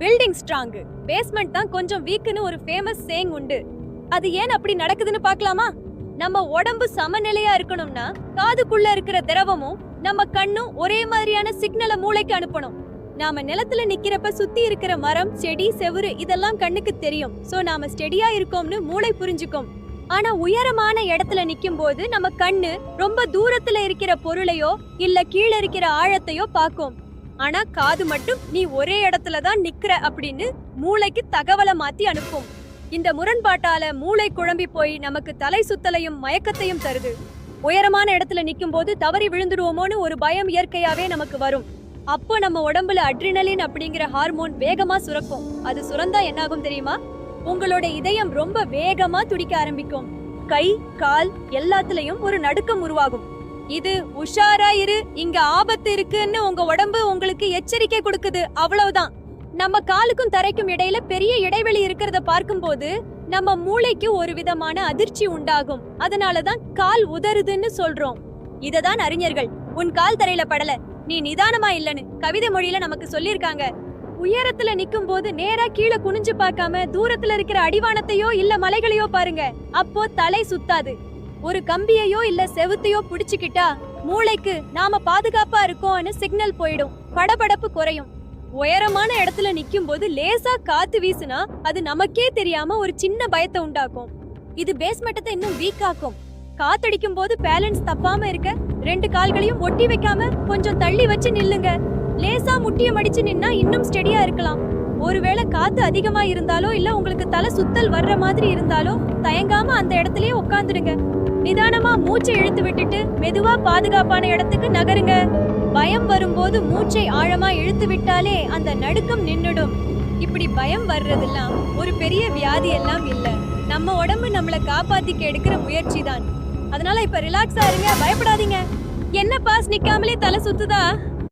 Building strong, basement தான் கொஞ்சம் வீக்னு ஒரு ஃபேமஸ் சேயிங் உண்டு. அது ஏன் அப்படி நடக்குதுன்னு பார்க்கலாமா? நம்ம உடம்பு சமநிலையா இருக்கணும்னா காதுக்குள்ள இருக்கிற திரவமும் நம்ம கண்ணும் ஒரே மாதிரியான சிக்னலை மூளைக்கு அனுப்பணும். நாம நிலத்துல நிக்கிறப்ப சுத்தி இருக்கிற மரம், செடி, செவுரு இதெல்லாம் கண்ணுக்கு தெரியும். சோ நாம ஸ்டெடியா இருக்கோம்னு மூளை புரிஞ்சுக்கும். ஆனா உயரமான இடத்துல நிக்கும் போது நம்ம கண்ணு ரொம்ப தூரத்துல இருக்கிற பொருளையோ இல்ல கீழே இருக்கிற ஆழத்தையோ பார்க்கும். ஆனா காது மட்டும் நீ ஒரே இடத்துல தான் நிக்கிற அப்படின்னு மூளைக்கு தகவலை மாத்தி அனுப்பும். இந்த முரண்பாட்டால மூளை குழம்பி போய் நமக்கு தலை சுத்தலையும் மயக்கத்தையும் தருது. உயரமான இடத்துல நிக்கும் போது தவறி விழுந்துடுவோமோன்னு ஒரு பயம் இயற்கையாவே நமக்கு வரும். அப்போ நம்ம உடம்புல அட்ரினலின் அப்படிங்கிற ஹார்மோன் வேகமா சுரக்கும். அது சுரந்தா என்னாகும் தெரியுமா? உங்களோட இதயம் ரொம்ப வேகமா துடிக்க ஆரம்பிக்கும். கை, கால் எல்லாத்துலயும் ஒரு நடுக்கம் உருவாகும். இது உஷாரா இரு, இங்க ஆபத்து இருக்குன்னு உங்க உடம்பு உங்களுக்கு எச்சரிக்கை கொடுக்குது, அவ்வளவுதான். நம்ம காலுக்கும் தரைக்கும் இடையில பெரிய இடைவெளி இருக்கிறத பார்க்கும்போது நம்ம மூளைக்கு ஒரு விதமான அதிர்ச்சி உண்டாகும். அதனாலதான் கால் உதறுதுன்னு சொல்றோம். இததான் அறிஞர்கள் உன் கால் தரையில படல, நீ நிதானமா இல்லன்னு கவிதை மொழியில நமக்கு சொல்லிருக்காங்க. உயரத்துல நிக்கும் போது நேரா கீழே குனிஞ்சு பார்க்காம தூரத்துல இருக்கிற அடிவானத்தையோ இல்ல மலைகளையோ பாருங்க. அப்போ தலை சுத்தாது. ஒரு கம்பியையோ இல்ல செவுத்தையோ புடிச்சுக்கிட்டா மூளைக்கு நாம பாதுகாப்பா இருக்கோம்னு சிக்னல் போயிடும். படபடப்பு குறையும். உயரமான இடத்துல நிக்கும் போது லேசா காத்து வீசுனா அது நமக்கே தெரியாம ஒரு சின்ன பயத்தை உண்டாக்கும். இது பேஸ்மெட்டத்தை இன்னும் வீக் ஆக்கும். காத்தடிக்கும் போது பேலன்ஸ் தப்பாம இருக்க 2 கால்களையும் ஒட்டி வைக்காம கொஞ்சம் தள்ளி வச்சு நில்லுங்க. லேசா முட்டிய மடிச்சு நின்னா இன்னும் ஸ்டெடியா இருக்கலாம். ஒருவேளை காத்து அதிகமா இருந்தாலோ இல்ல உங்களுக்கு தலை சுத்தல் வர்ற மாதிரி இருந்தாலோ தயங்காம அந்த இடத்துலயே உட்காந்துடுங்க. நிதானமா மூச்சை இழுத்து விட்டுட்டு மெதுவா பாதுகாப்பான இடத்துக்கு நகருங்க. பயம் வரும்போது மூச்சை ஆழமா இழுத்து விட்டாலே அந்த நடுக்கம் நின்னுடும். இப்படி பயம் வர்றதெல்லாம் ஒரு பெரிய வியாதி எல்லாம் இல்ல, நம்ம உடம்பு நம்மளை காப்பாத்திக்க எடுக்கிற முயற்சி தான். அதனால இப்ப ரிலாக்ஸா இருங்க, பயப்படாதீங்க. என்ன பாஸ் நிக்காமலே தலை சுத்துதா?